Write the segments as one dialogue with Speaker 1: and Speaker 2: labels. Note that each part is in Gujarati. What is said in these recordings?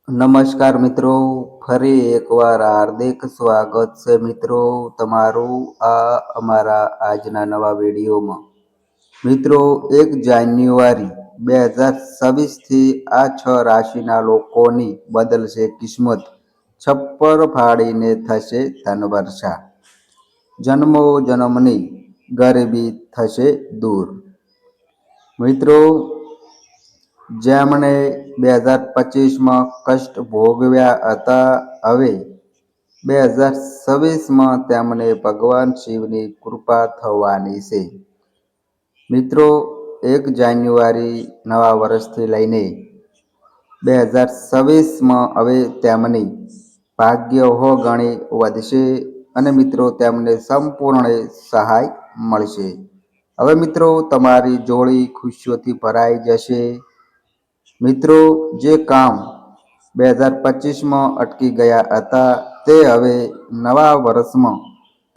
Speaker 1: નમસ્કાર મિત્રો, ફરી એકવાર હાર્દિક સ્વાગત છે મિત્રો તમારું આ અમારા આજના નવા વિડીયોમાં. મિત્રો 1 જાન્યુઆરી 2026થી આ 6 રાશિના લોકોની બદલશે કિસ્મત. છપ્પર ફાડીને થશે ધનવર્ષા. જન્મો જન્મની ગરીબી થશે દૂર. મિત્રો જેમણે 2025માં કષ્ટ ભોગવ્યા હતા, હવે 2026માં તેમને ભગવાન શિવની કૃપા થવાની છે. મિત્રો 1 જાન્યુઆરી નવા વર્ષથી લઈને 2026માં હવે તેમની ભાગ્ય ગણી વધશે અને મિત્રો તેમને સંપૂર્ણ સહાય મળશે. હવે મિત્રો તમારી જોડી ખુશીઓથી ભરાઈ જશે. મિત્રો જે કામ 2025માં અટકી ગયા હતા તે હવે નવા વર્ષમાં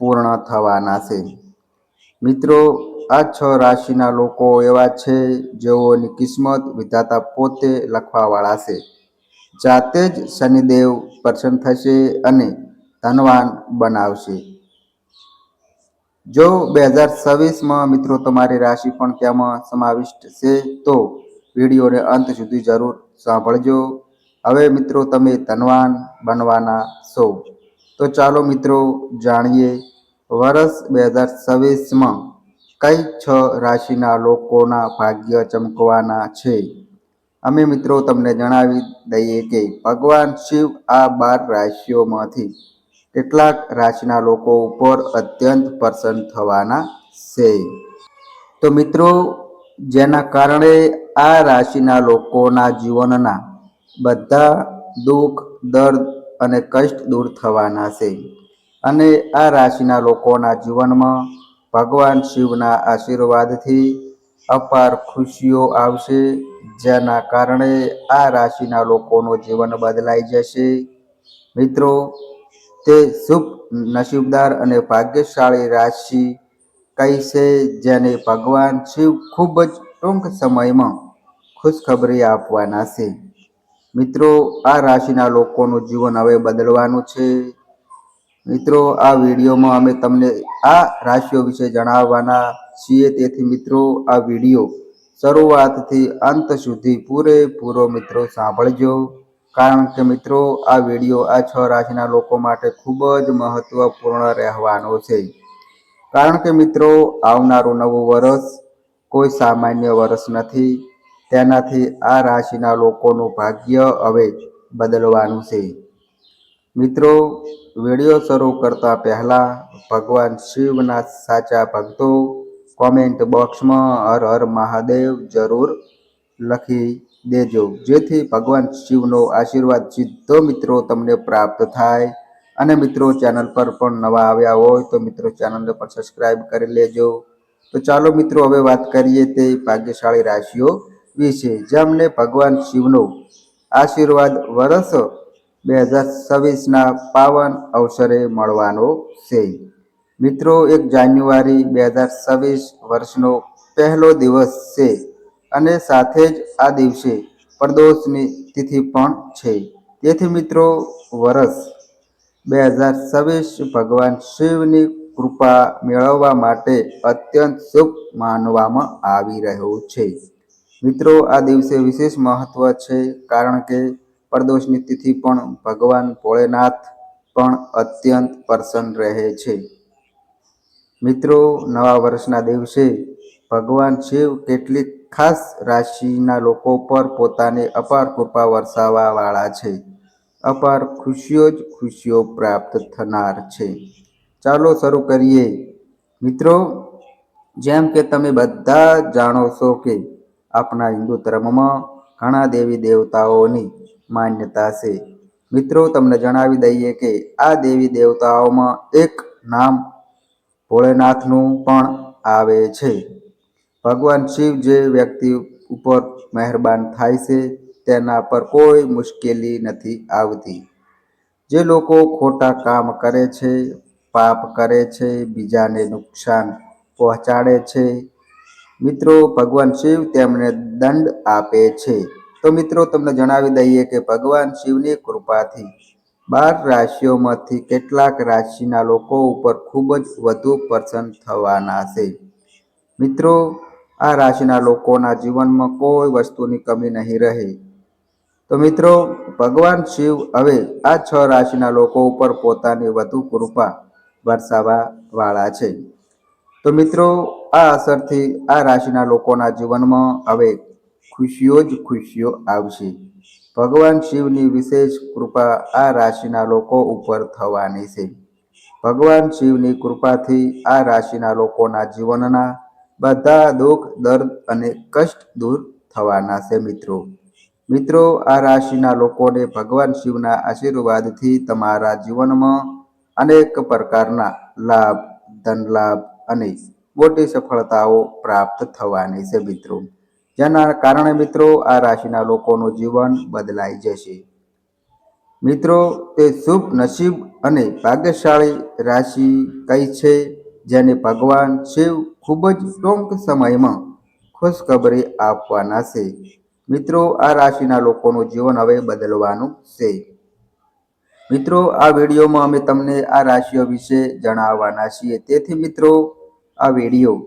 Speaker 1: પૂર્ણ થવાના છે. મિત્રો આ 6 રાશિના લોકો એવા છે જેઓની કિસ્મત વિધાતા પોતે લખવાવાળા છે. જાતે જ શનિદેવ પ્રસન્ન થશે અને ધનવાન બનાવશે. જો 2026માં મિત્રો તમારી રાશિ પણ તેમાં સમાવિષ્ટ છે તો વિડીયોને અંત સુધી જરૂર સાંભળજો. હવે મિત્રો તમે ધનવાન બનવાના છો. તો ચાલો મિત્રો જાણીએ વર્ષ 2026માં કઈ 6 રાશિના લોકોના ભાગ્ય ચમકવાના છે. અમે મિત્રો તમને જણાવી દઈએ કે ભગવાન શિવ આ 12 રાશિઓમાંથી કેટલાક રાશિના લોકો ઉપર અત્યંત પ્રસન્ન થવાના છે. તો મિત્રો જેના કારણે આ રાશિના લોકોના જીવનના બધા દુઃખ, દર્દ અને કષ્ટ દૂર થવાના છે અને આ રાશિના લોકોના જીવનમાં ભગવાન શિવના આશીર્વાદથી અપાર ખુશીઓ આવશે, જેના કારણે આ રાશિના લોકોનું જીવન બદલાઈ જશે. મિત્રો તે શુભ, નસીબદાર અને ભાગ્યશાળી રાશિ કઈ છે જેને ભગવાન શિવ ખૂબ જ ટૂંક સમયમાં ખુશખબરી આપવાના છે. મિત્રો આ રાશિના લોકોનું જીવન હવે બદલવાનું છે. મિત્રો આ વિડીયોમાં અમે તમને આ રાશિઓ વિશે જણાવવાના છીએ, તેથી મિત્રો આ વિડીયો શરૂઆતથી અંત સુધી પૂરેપૂરો મિત્રો સાંભળજો. કારણ કે મિત્રો આ વિડીયો આ 6 રાશિના લોકો માટે ખૂબ જ મહત્વપૂર્ણ રહેવાનો છે. કારણ કે મિત્રો આવનારું નવું વર્ષ કોઈ સામાન્ય વર્ષ નથી. તેનાથી આ રાશિના લોકોનું ભાગ્ય હવે બદલવાનું છે. મિત્રો વિડીયો શરૂ કરતા પહેલા ભગવાન શિવના સાચા ભક્તો કોમેન્ટ બોક્સમાં હર હર મહાદેવ જરૂર લખી દેજો, જેથી ભગવાન શિવનો આશીર્વાદ સીધો મિત્રો તમને પ્રાપ્ત થાય. અને મિત્રો ચેનલ પર પણ નવા આવ્યા હોય તો મિત્રો ચેનલને પણ સબસ્ક્રાઈબ કરી લેજો. તો ચાલો મિત્રો હવે વાત કરીએ તે ભાગ્યશાળી રાશિઓ વિશે જેમને ભગવાન શિવનો આશીર્વાદ વર્ષ 2026ના પાવન અવસરે મળવાનો છે. મિત્રો 1 જાન્યુઆરી 2026 વર્ષનો પહેલો દિવસ છે અને સાથે જ આ દિવસે પ્રદોષની તિથિ પણ છે. તેથી મિત્રો વર્ષ 2026 ભગવાન શિવની કૃપા મેળવવા માટે અત્યંત શુભ માનવામાં આવી રહ્યું છે. મિત્રો આ દિવસે વિશેષ મહત્વ છે કારણ કે પ્રદોષની તિથિ પણ ભગવાન ભોળેનાથ પણ અત્યંત પ્રસન્ન રહે છે. મિત્રો નવા વર્ષના દિવસે ભગવાન શિવ કેટલીક ખાસ રાશિના લોકો પર પોતાની અપાર કૃપા વરસાવવા વાળા છે. અપાર ખુશીઓ જ ખુશીઓ પ્રાપ્ત થનાર છે. ચાલો શરૂ કરીએ. મિત્રો જેમ કે તમે બધા જાણો છો કે આપણા હિન્દુ ધર્મમાં ઘણા દેવી દેવતાઓની માન્યતા છે. મિત્રો તમને જણાવી દઈએ કે આ દેવી દેવતાઓમાં એક નામ ભોળેનાથનું પણ આવે છે. ભગવાન શિવ જે વ્યક્તિ ઉપર મહેરબાન થાય છે તેના પર કોઈ મુશ્કેલી નથી આવતી. જે લોકો ખોટા કામ કરે છે, પાપ કરે છે, બીજાને નુકસાન પહોંચાડે છે, મિત્રો ભગવાન શિવ તેમને દંડ આપે છે. તો મિત્રો તમને જણાવી દઈએ કે ભગવાન શિવની કૃપાથી 12 રાશિઓમાંથી કેટલાક રાશિના લોકો ઉપર ખૂબ જ વધુ પ્રસન્ન થવાના છે. મિત્રો, આ રાશિના લોકોના જીવનમાં કોઈ વસ્તુની કમી નહીં રહે. તો મિત્રો, ભગવાન શિવ હવે આ 6 રાશિના લોકો ઉપર પોતાની વધુ કૃપા વરસાવવા વાળા છે. તો મિત્રો, આ અસરથી આ રાશિના લોકોના જીવનમાં હવે ખુશીઓ જ ખુશીઓ આવશે. ભગવાન શિવની વિશેષ કૃપા આ રાશિના લોકો ઉપર થવાની છે. ભગવાન શિવની કૃપાથી આ રાશિના લોકોના જીવનના બધા દુઃખ, દર્દ અને કષ્ટ દૂર થવાના છે. મિત્રો, આ રાશિના લોકોને ભગવાન શિવના આશીર્વાદથી તમારા જીવનમાં અનેક પ્રકારના લાભ, ધન લાભ અને મોટી સફળતાઓ પ્રાપ્ત થવાની છે. જેના કારણે મિત્રો આ રાશિના લોકોનું જીવન બદલાઈ જશે. મિત્રો, તે શુભ નસીબ અને ભાગ્યશાળી રાશિ કઈ છે જેને ભગવાન શિવ ખૂબ જ ટૂંક સમયમાં ખુશખબરી આપવાના છે. મિત્રો, આ રાશિના લોકોનું જીવન હવે બદલવાનું છે. મિત્રો, આ વિડીયોમાં અમે તમને આ રાશિઓ વિશે જણાવવાના છીએ. તેથી મિત્રો, આ વિડીયો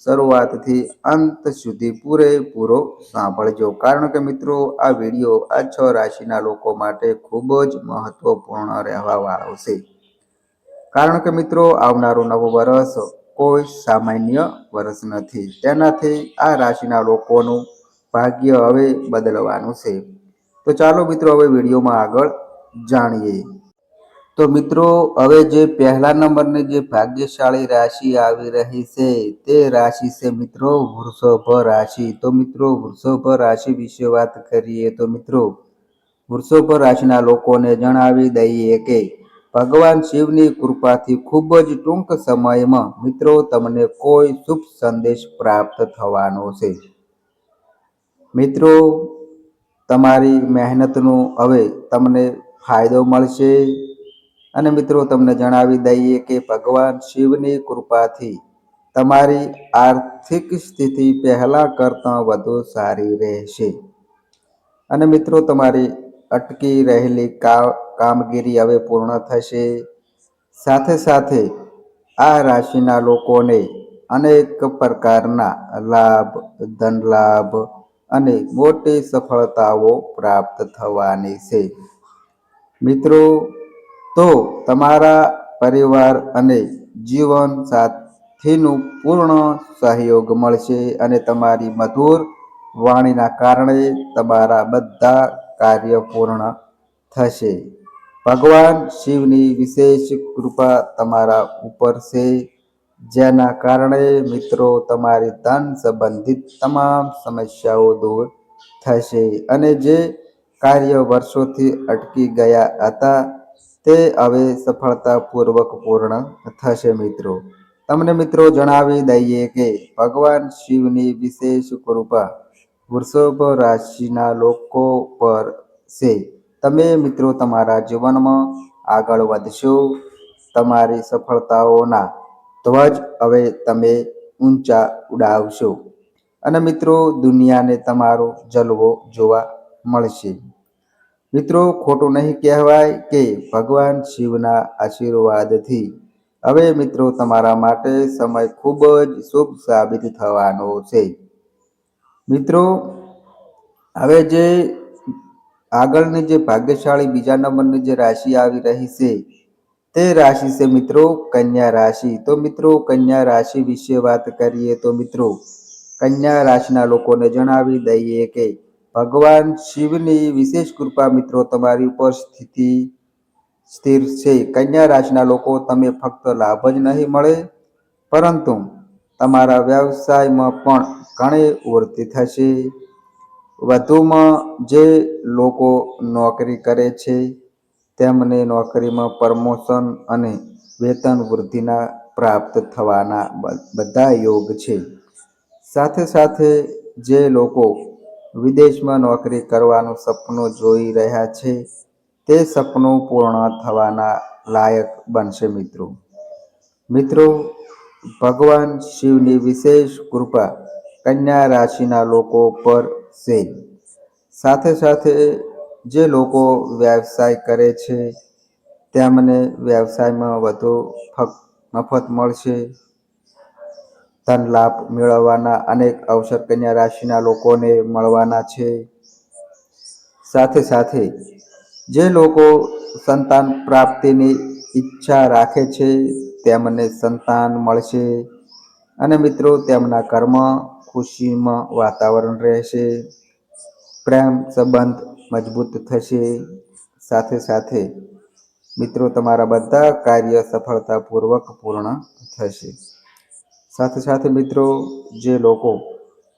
Speaker 1: શરૂઆતથી અંત સુધી પૂરેપૂરો સાંભળજો. કારણ કે મિત્રો, આ વિડીયો આ 6 રાશિના લોકો માટે ખૂબ જ મહત્વપૂર્ણ રહેવા વાળો છે. કારણ કે મિત્રો, આવનારું નવું વર્ષ કોઈ સામાન્ય વર્ષ નથી. તેનાથી આ રાશિના લોકોનું ભાગ્ય હવે બદલવાનું છે. તો ચાલો મિત્રો, હવે વિડીયોમાં આગળ જાણીએ. તો મિત્રો, હવે જે પહેલા નંબરની જે ભાગ્યશાળી રાશિ આવી રહી છે તે રાશિ છે મિત્રો વૃષભ રાશિ. તો મિત્રો, વૃષભ રાશિ વિશે વાત કરીએ તો મિત્રો, વૃષભ રાશિના લોકોને જણાવી દઈએ કે ભગવાન શિવની કૃપાથી ખૂબ જ ટૂંક સમયમાં મિત્રો તમને કોઈ શુભ સંદેશ પ્રાપ્ત થવાનો છે. મિત્રો, તમારી મહેનતનો હવે તમને ફાયદો મળશે. અને મિત્રો, તમને જણાવી દઈએ કે ભગવાન શિવની કૃપાથી તમારી આર્થિક સ્થિતિ પહેલા કરતાં વધુ સારી રહેશે. અને મિત્રો, તમારી અટકી રહેલી કામગીરી હવે પૂર્ણ થશે. સાથે સાથે આ રાશિના લોકોને અનેક પ્રકારના લાભ, ધન લાભ અને મોટી સફળતાઓ પ્રાપ્ત થવાની છે. મિત્રો, તો તમારા પરિવાર અને જીવન સાથીનું પૂર્ણ સહયોગ મળશે અને તમારી મધુર વાણીના કારણે તમારા બધા કાર્ય પૂર્ણ થશે. ભગવાન શિવની વિશેષ કૃપા તમારા ઉપર છે, જેના કારણે મિત્રો તમારી ધન સંબંધિત તમામ સમસ્યાઓ દૂર થશે અને જે કાર્ય વર્ષોથી અટકી ગયા હતા તે હવે સફળતાપૂર્વક પૂર્ણ થશે. તમને મિત્રો જણાવી દઈએ કે ભગવાન શિવની વિશેષ કૃપા વૃષભ રાશિના લોકો પર છે. તમે મિત્રો તમારા જીવનમાં આગળ વધશો. તમારી સફળતાઓના ધ્વજ હવે તમે ઊંચા ઉડાવશો અને મિત્રો દુનિયાને તમારો જલવો જોવા મળશે. મિત્રો, ખોટું નહીં કહેવાય કે ભગવાન શિવના આશીર્વાદથી હવે મિત્રો તમારા માટે સમય ખૂબ જ શુભ સાબિત થવાનો છે. મિત્રો, હવે જે આગળની જે ભાગ્યશાળી બીજા નંબરની જે રાશિ આવી રહી છે તે રાશિ છે મિત્રો કન્યા રાશિ. તો મિત્રો, કન્યા રાશિ વિશે વાત કરીએ તો મિત્રો, કન્યા રાશિના લોકોને જણાવી દઈએ કે ભગવાન શિવની વિશેષ કૃપા મિત્રો તમારી ઉપર સ્થિર છે. કન્યા રાશિના લોકો તમે ફક્ત લાભ જ નહીં મળે, પરંતુ તમારા વ્યવસાયમાં પણ ઘણી વૃદ્ધિ થશે. વધુમાં જે લોકો નોકરી કરે છે તેમને નોકરીમાં પ્રમોશન અને વેતન વૃદ્ધિના પ્રાપ્ત થવાના બધા યોગ છે. સાથે સાથે જે લોકો વિદેશમાં નોકરી કરવાનું સપનું જોઈ રહ્યા છે તે સપનું પૂર્ણ થવાના લાયક બનશે. મિત્રો, ભગવાન શિવની વિશેષ કૃપા કન્યા રાશિના લોકો પર છે. સાથે સાથે જે લોકો વ્યવસાય કરે છે તેમને વ્યવસાયમાં વધુ મફત મળશે. ધન લાભ મેળવવાના અનેક અવસર કન્યા રાશિના લોકોને મળવાના છે. સાથે સાથે જે લોકો સંતાન પ્રાપ્તિની ઈચ્છા રાખે છે તેમને સંતાન મળશે. અને મિત્રો તેમના ઘરમાં ખુશીમાં વાતાવરણ રહેશે. પ્રેમ સંબંધ મજબૂત થશે. સાથે સાથે મિત્રો તમારા બધા કાર્ય સફળતાપૂર્વક પૂર્ણ થશે. સાથે સાથે મિત્રો જે લોકો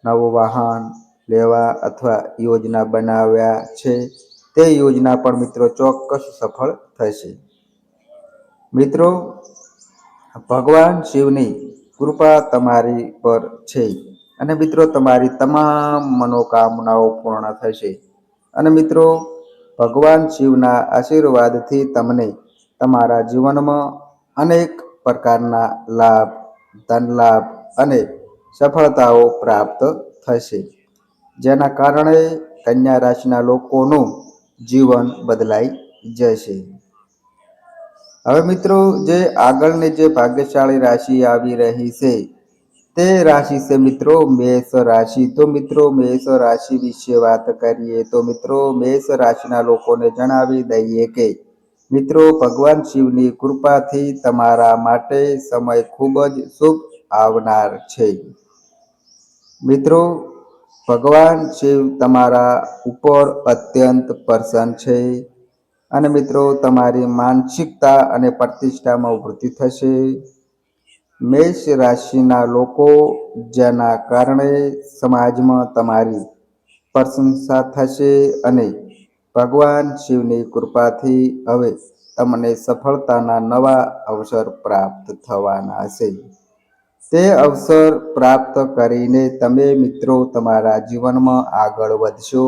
Speaker 1: નવું વાહન લેવા અથવા યોજના બનાવ્યા છે તે યોજના પણ મિત્રો ચોક્કસ સફળ થશે. મિત્રો ભગવાન શિવની કૃપા તમારી પર છે અને મિત્રો તમારી તમામ મનોકામનાઓ પૂર્ણ થશે. અને મિત્રો ભગવાન શિવના આશીર્વાદથી તમને તમારા જીવનમાં અનેક પ્રકારના લાભ, ધન લાભ અને સફળતાઓ પ્રાપ્ત થશે, જેના કારણે કન્યા રાશિના લોકોનું જીવન બદલાઈ જશે. હવે મિત્રો જે આગળની જે ભાગ્યશાળી રાશિ આવી રહી છે તે રાશિ છે મિત્રો મેષ રાશિ. તો મિત્રો મેષ રાશિ વિશે વાત કરીએ તો મિત્રો મેષ રાશિના લોકોને જણાવી દઈએ કે મિત્રો ભગવાન શિવની કૃપાથી તમારા માટે સમય ખૂબ જ શુભ આવનાર છે. મિત્રો ભગવાન શિવ તમારા ઉપર અત્યંત પ્રસન્ન છે અને મિત્રો તમારી માનસિકતા અને પ્રતિષ્ઠામાં વૃદ્ધિ થશે. મેષ રાશિના લોકો જેના કારણે સમાજમાં તમારી પ્રશંસા થશે અને ભગવાન શિવની કૃપાથી હવે તમને સફળતાના નવા અવસર પ્રાપ્ત થવાના છે. તે અવસર પ્રાપ્ત કરીને તમે મિત્રો તમારા જીવનમાં આગળ વધશો.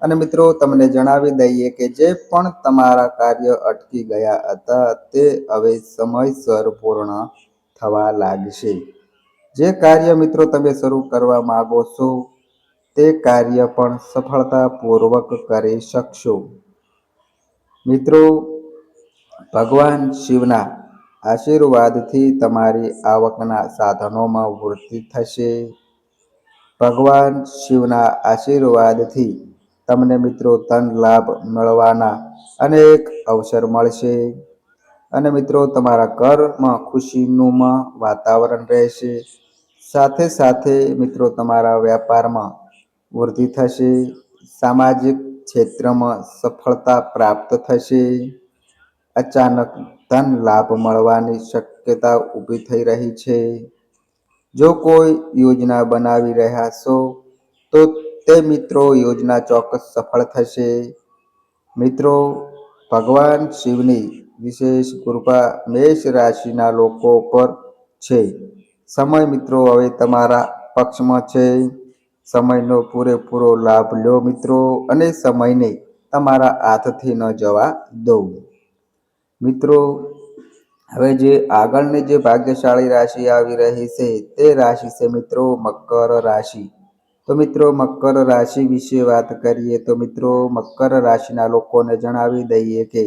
Speaker 1: અને મિત્રો તમને જણાવી દઈએ કે જે પણ તમારા કાર્ય અટકી ગયા હતા તે હવે સમયસર પૂર્ણ થવા લાગશે. જે કાર્ય મિત્રો તમે શરૂ કરવા માંગો છો તે કાર્ય પણ સફળતાપૂર્વક કરી શકશો. મિત્રો ભગવાન શિવના આશીર્વાદથી તમારી આવકના સાધનોમાં વૃદ્ધિ થશે. ભગવાન શિવના આશીર્વાદથી તમને મિત્રો ધન લાભ મળવાના અનેક અવસર મળશે. અને મિત્રો તમારા ઘરમાં ખુશીનું વાતાવરણ રહેશે. સાથે સાથે મિત્રો તમારા વ્યાપારમાં વૃદ્ધિ થશે. સામાજિક ક્ષેત્રમાં સફળતા પ્રાપ્ત થશે. અચાનક ધન લાભ મળવાની શક્યતા ઊભી થઈ રહી છે. જો કોઈ યોજના બનાવી રહ્યા છો તો તે મિત્રો યોજના ચોક્કસ સફળ થશે. મિત્રો ભગવાન શિવની વિશેષ કૃપા મેષ રાશિના લોકો પર છે. સમય મિત્રો હવે તમારા પક્ષમાં છે. સમયનો પૂરેપૂરો લાભ લો મિત્રો અને સમયને તમારા હાથથી ન જવા દો. મિત્રો હવે જે આગળની જે ભાગ્યશાળી રાશિ આવી રહી છે તે રાશિ છે મિત્રો મકર રાશિ. તો મિત્રો મકર રાશિ વિશે વાત કરીએ તો મિત્રો મકર રાશિના લોકોને જણાવી દઈએ કે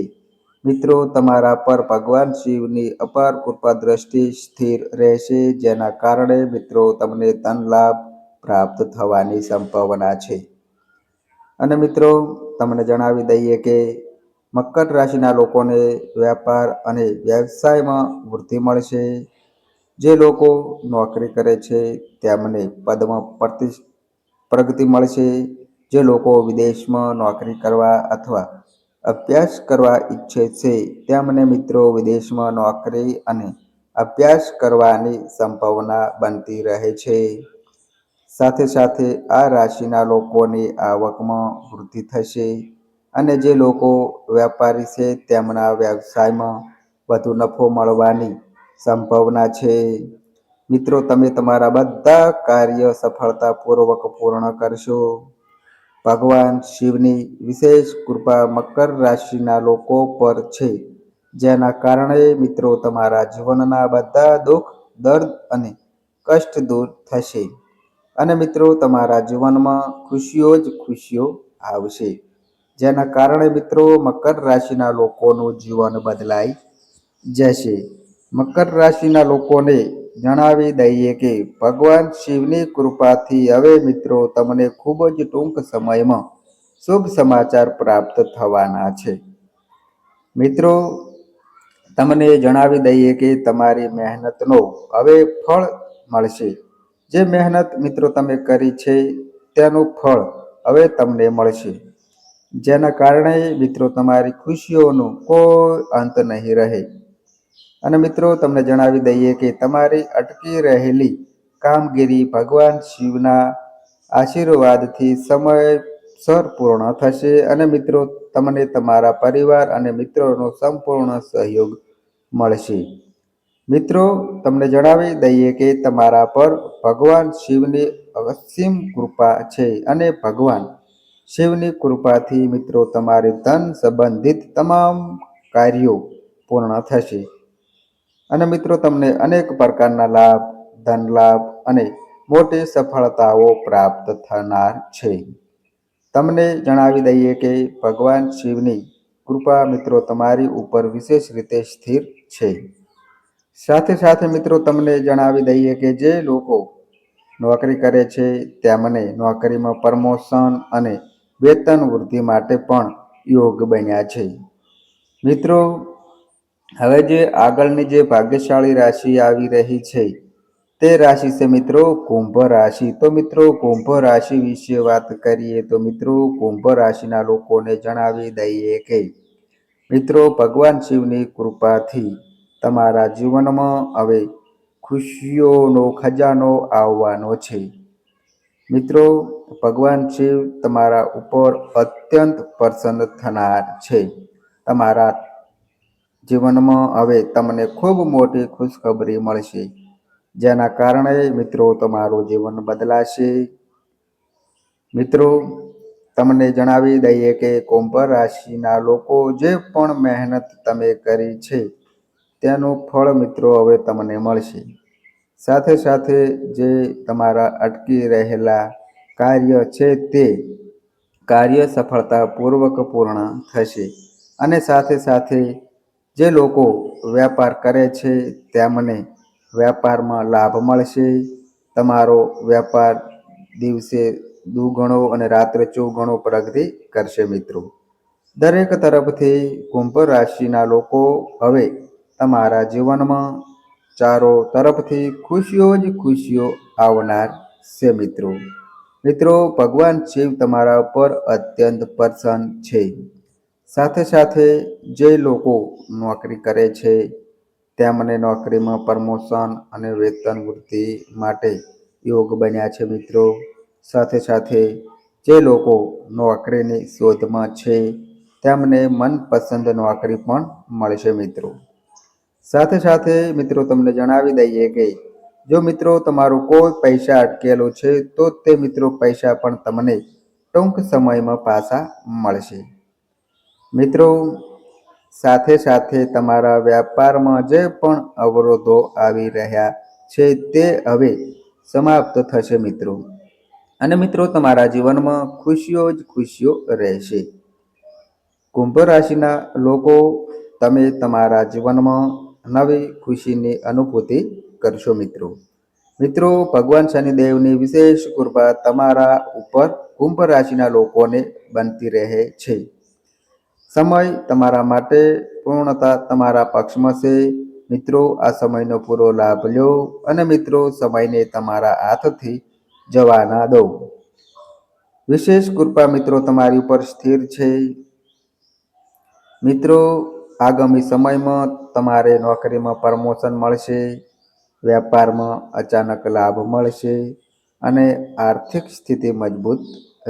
Speaker 1: મિત્રો તમારા પર ભગવાન શિવની અપાર કૃપા દ્રષ્ટિ સ્થિર રહેશે, જેના કારણે મિત્રો તમને ધન લાભ પ્રાપ્ત થવાની સંભાવના છે. અને મિત્રો તમને જણાવી દઈએ કે મકર રાશિના લોકોને વ્યાપાર અને વ્યવસાયમાં વૃદ્ધિ મળશે. જે લોકો નોકરી કરે છે તેમને પદમાં પ્રગતિ મળશે. જે લોકો વિદેશમાં નોકરી કરવા અથવા અભ્યાસ કરવા ઈચ્છે છે તેમને મિત્રો વિદેશમાં નોકરી અને અભ્યાસ કરવાની સંભાવના બનતી રહે છે. સાથે સાથે આ રાશિના લોકોની આવકમાં વૃદ્ધિ થશે અને જે લોકો વેપારી છે તેમના વ્યવસાયમાં વધુ નફો મળવાની સંભાવના છે. મિત્રો તમે તમારા બધા કાર્ય સફળતાપૂર્વક પૂર્ણ કરશો. ભગવાન શિવની વિશેષ કૃપા મકર રાશિના લોકો પર છે, જેના કારણે મિત્રો તમારા જીવનના બધા દુઃખ, દર્દ અને કષ્ટ દૂર થશે અને મિત્રો તમારા જીવનમાં ખુશીઓ જ ખુશીઓ આવશે, જેના કારણે મિત્રો મકર રાશિના લોકોનું જીવન બદલાઈ જશે. મકર રાશિના લોકોને જણાવી દઈએ કે ભગવાન શિવની કૃપાથી હવે મિત્રો તમને ખૂબ જ ટૂંક સમયમાં શુભ સમાચાર પ્રાપ્ત થવાના છે. મિત્રો તમને જણાવી દઈએ કે તમારી મહેનતનો હવે ફળ મળશે. જે મહેનત મિત્રો તમે કરી છે તેનું ફળ હવે તમને મળશે, જેના કારણે મિત્રો તમારી ખુશીઓનો કોઈ અંત નહીં રહે. અને મિત્રો તમને જણાવી દઈએ કે તમારી અટકી રહેલી કામગીરી ભગવાન શિવના આશીર્વાદથી સમયસર પૂર્ણ થશે અને મિત્રો તમને તમારા પરિવાર અને મિત્રોનો સંપૂર્ણ સહયોગ મળશે. મિત્રો તમને જણાવી દઈએ કે તમારા પર ભગવાન શિવની અસીમ કૃપા છે અને ભગવાન શિવની કૃપાથી મિત્રો તમારી ધન સંબંધિત તમામ કાર્યો પૂર્ણ થશે અને મિત્રો તમને અનેક પ્રકારના લાભ, ધન લાભ અને મોટી સફળતાઓ પ્રાપ્ત થનાર છે. તમને જણાવી દઈએ કે ભગવાન શિવની કૃપા મિત્રો તમારી ઉપર વિશેષ રીતે સ્થિર છે. સાથે સાથે મિત્રો તમને જણાવી દઈએ કે જે લોકો નોકરી કરે છે તેમને નોકરીમાં પ્રમોશન અને વેતન વૃદ્ધિ માટે પણ યોગ બન્યા છે. મિત્રો હવે જે આગળની જે ભાગ્યશાળી રાશિ આવી રહી છે તે રાશિ છે મિત્રો કુંભ રાશિ. તો મિત્રો કુંભ રાશિ વિશે વાત કરીએ તો મિત્રો કુંભ રાશિના લોકોને જણાવી દઈએ કે મિત્રો ભગવાન શિવની કૃપાથી તમારા જીવનમાં હવે ખુશીઓનો ખજાનો આવવાનો છે. મિત્રો ભગવાન શિવ તમારા ઉપર અત્યંત પ્રસન્ન થનાર છે. તમારા જીવનમાં હવે તમને ખૂબ મોટી ખુશખબરી મળશે, જેના કારણે મિત્રો તમારું જીવન બદલાશે. મિત્રો તમને જણાવી દઈએ કે કુંભ રાશિના લોકો જે પણ મહેનત તમે કરી છે તેનું ફળ મિત્રો હવે તમને મળશે. સાથે સાથે જે તમારા અટકી રહેલા કાર્ય છે તે કાર્ય સફળતાપૂર્વક પૂર્ણ થશે અને સાથે સાથે જે લોકો વેપાર કરે છે તેમને વેપારમાં લાભ મળશે. તમારો વેપાર દિવસે દુગણો અને રાત્રે ચોગણો પ્રગતિ કરશે. મિત્રો દરેક તરફથી કુંભ રાશિના લોકો હવે તમારા જીવનમાં ચારો તરફથી ખુશીઓ જ ખુશીઓ આવનાર છે. મિત્રો ભગવાન શિવ તમારા પર અત્યંત પ્રસન્ન છે. સાથે સાથે જે લોકો નોકરી કરે છે તેમને નોકરીમાં પ્રમોશન અને વેતન વૃદ્ધિ માટે યોગ બન્યા છે. મિત્રો સાથે સાથે જે લોકો નોકરીની શોધમાં છે તેમને મનપસંદ નોકરી પણ મળશે. મિત્રો સાથે સાથે મિત્રો તમને જણાવી દઈએ કે જો મિત્રો તમારું કોઈ પૈસા અટકેલો છે તો તે મિત્રો પૈસા પણ તમને ટૂંક સમયમાં પાછા મળશે. મિત્રો સાથે સાથે તમારા વ્યાપારમાં જે પણ અવરોધો આવી રહ્યા છે તે હવે સમાપ્ત થશે. મિત્રો અને મિત્રો તમારા જીવનમાં ખુશીઓ જ ખુશીઓ રહેશે. કુંભ રાશિના લોકો તમે તમારા જીવનમાં નવી ખુશીની અનુભૂતિ કરશો. મિત્રો ભગવાન શનિદેવની વિશેષ કૃપા તમારા ઉપર કુંભ રાશિના લોકોને બનતી રહે છે. સમય તમારા માટે પૂર્ણતા તમારા પક્ષમાં છે. મિત્રો આ સમયનો પૂરો લાભ લો અને મિત્રો સમયને તમારા હાથથી જવા ના દો. વિશેષ કૃપા મિત્રો તમારી ઉપર સ્થિર છે. મિત્રો આગામી સમયમાં તમારે નોકરીમાં પ્રમોશન મળશે, વેપારમાં અચાનક લાભ મળશે અને આર્થિક સ્થિતિ મજબૂત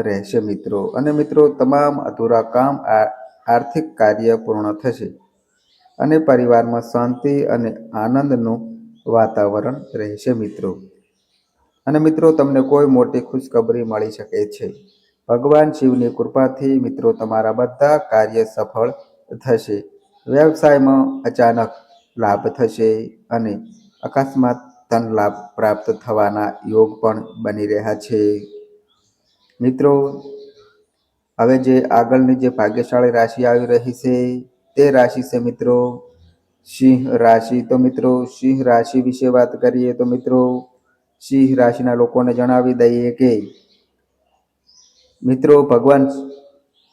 Speaker 1: રહેશે. મિત્રો અને મિત્રો તમામ અધૂરા કામ આર્થિક કાર્ય પૂર્ણ થશે અને પરિવારમાં શાંતિ અને આનંદનું વાતાવરણ રહેશે. મિત્રો અને મિત્રો તમને કોઈ મોટી ખુશખબરી મળી શકે છે. ભગવાન શિવની કૃપાથી મિત્રો તમારા બધા કાર્ય સફળ થશે. વ્યવસાયમાં અચાનક લાભ થશે અને અકસ્માત ધન લાભ પ્રાપ્ત થવાના યોગ પણ બની રહ્યા છે. મિત્રો હવે જે આગળની જે ભાગ્યશાળી રાશિ આવી રહી છે તે રાશિ છે મિત્રો સિંહ રાશિ. તો મિત્રો સિંહ રાશિ વિશે વાત કરીએ તો મિત્રો સિંહ રાશિના લોકોને જણાવી દઈએ કે મિત્રો ભગવાન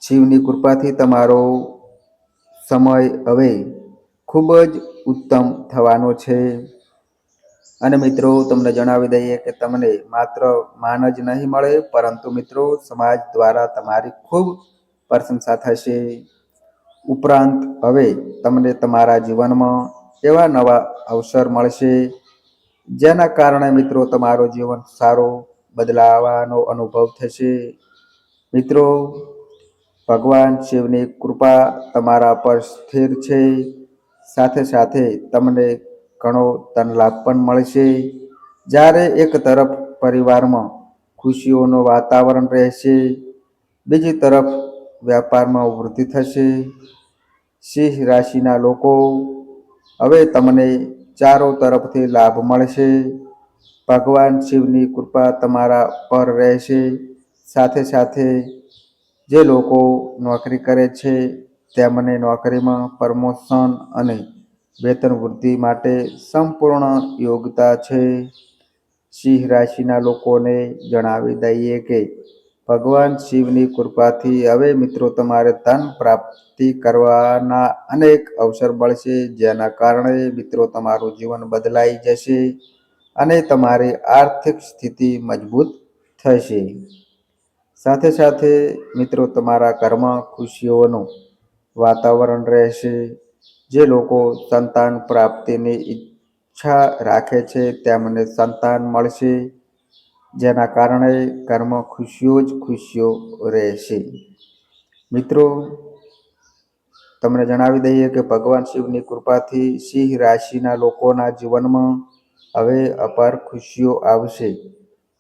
Speaker 1: શિવની કૃપાથી તમારો સમય હવે ખૂબ જ ઉત્તમ થવાનો છે. અને મિત્રો તમને જણાવી દઈએ કે તમને માત્ર માન જ નહીં મળે પરંતુ મિત્રો સમાજ દ્વારા તમારી ખૂબ પ્રશંસા થશે. ઉપરાંત હવે તમને તમારા જીવનમાં એવા નવા અવસર મળશે જેના કારણે મિત્રો તમારો જીવન સારો બદલાવાનો અનુભવ થશે. મિત્રો ભગવાન શિવની કૃપા તમારા પર સ્થિર છે. સાથે સાથે તમને ઘણો ધન લાભ પણ મળશે. જ્યારે એક તરફ પરિવારમાં ખુશીઓનું વાતાવરણ રહેશે, બીજી તરફ વ્યાપારમાં વૃદ્ધિ થશે. સિંહ રાશિના લોકો હવે તમને ચારો તરફથી લાભ મળશે. ભગવાન શિવની કૃપા તમારા પર રહેશે. સાથે સાથે જે લોકો નોકરી કરે છે તેમને નોકરીમાં પ્રમોશન અને વેતન વૃદ્ધિ માટે સંપૂર્ણ યોગ્યતા છે. સિંહ રાશિના લોકોને જણાવી દઈએ કે ભગવાન શિવની કૃપાથી હવે મિત્રો તમારે ધન પ્રાપ્તિ કરવાના અનેક અવસર મળશે જેના કારણે મિત્રો તમારું જીવન બદલાઈ જશે અને તમારી આર્થિક સ્થિતિ મજબૂત થશે. સાથે સાથે મિત્રો તમારા ઘરમાં ખુશીઓનું વાતાવરણ રહેશે. જે લોકો સંતાન પ્રાપ્તિની ઈચ્છા રાખે છે તેમને સંતાન મળશે જેના કારણે ઘરમાં ખુશીઓ જ ખુશીઓ રહેશે. મિત્રો તમને જણાવી દઈએ કે ભગવાન શિવની કૃપાથી સિંહ રાશિના લોકોના જીવનમાં હવે અપાર ખુશીઓ આવશે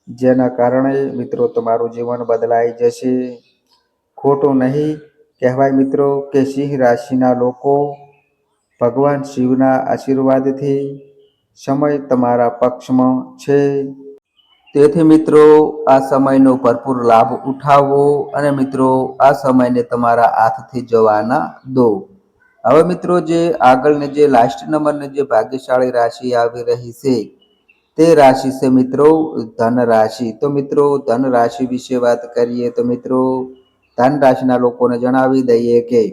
Speaker 1: જેના કારણે મિત્રો તમારું જીવન બદલાઈ જશે. ખોટું નહીં કહેવાય મિત્રો કે સિંહ રાશિના લોકો ભગવાન શિવના આશીર્વાદથી સમય તમારા પક્ષમાં છે. તેથી મિત્રો આ સમયનો ભરપૂર લાભ ઉઠાવો અને મિત્રો આ સમયને તમારા હાથથી જવા ના દો. હવે મિત્રો જે આગળની જે લાસ્ટ નંબરની જે ભાગ્યશાળી રાશિ આવી રહી છે તે રાશિ છે મિત્રો ધન રાશિ. તો મિત્રો ધન રાશિ વિશે વાત કરીએ તો મિત્રો ધન રાશિના લોકોને જણાવી દઈએ કે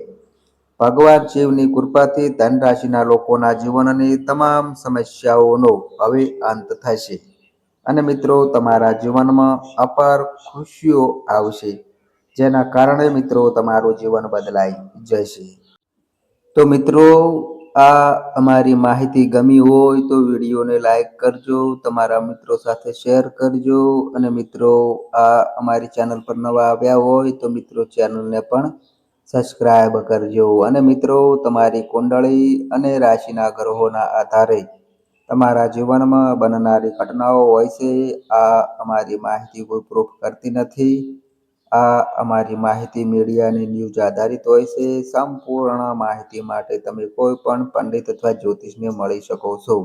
Speaker 1: ભગવાન શિવની કૃપાથી ધન રાશિના લોકોના જીવનની તમામ સમસ્યાઓનો હવે અંત થશે અને મિત્રો તમારા જીવનમાં અપાર ખુશીઓ આવશે જેના કારણે મિત્રો તમારું જીવન બદલાઈ જશે. તો મિત્રો આ અમારી માહિતી ગમી હોય તો વિડીયોને લાઈક કરજો, તમારા મિત્રો સાથે શેર કરજો અને મિત્રો આ અમારી ચેનલ પર નવા આવ્યા હોય તો મિત્રો ચેનલને પણ સબસ્ક્રાઇબ કરજો. અને મિત્રો તમારી કુંડળી અને રાશિના ગ્રહોના આધારે તમારા જીવનમાં બનનારી ઘટનાઓ હોય છે. આ અમારી માહિતી કોઈ પ્રૂફ કરતી નથી. આ અમારી માહિતી મીડિયાની ન્યૂઝ આધારિત હોય છે. સંપૂર્ણ માહિતી માટે તમે કોઈ પણ પંડિત અથવા જ્યોતિષને મળી શકો છો.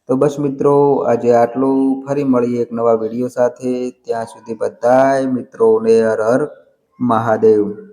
Speaker 1: તો બસ મિત્રો આજે આટલું. ફરી મળીએ એક નવા વિડીયો સાથે. ત્યાં સુધી બધાય મિત્રોને હર હર મહાદેવ.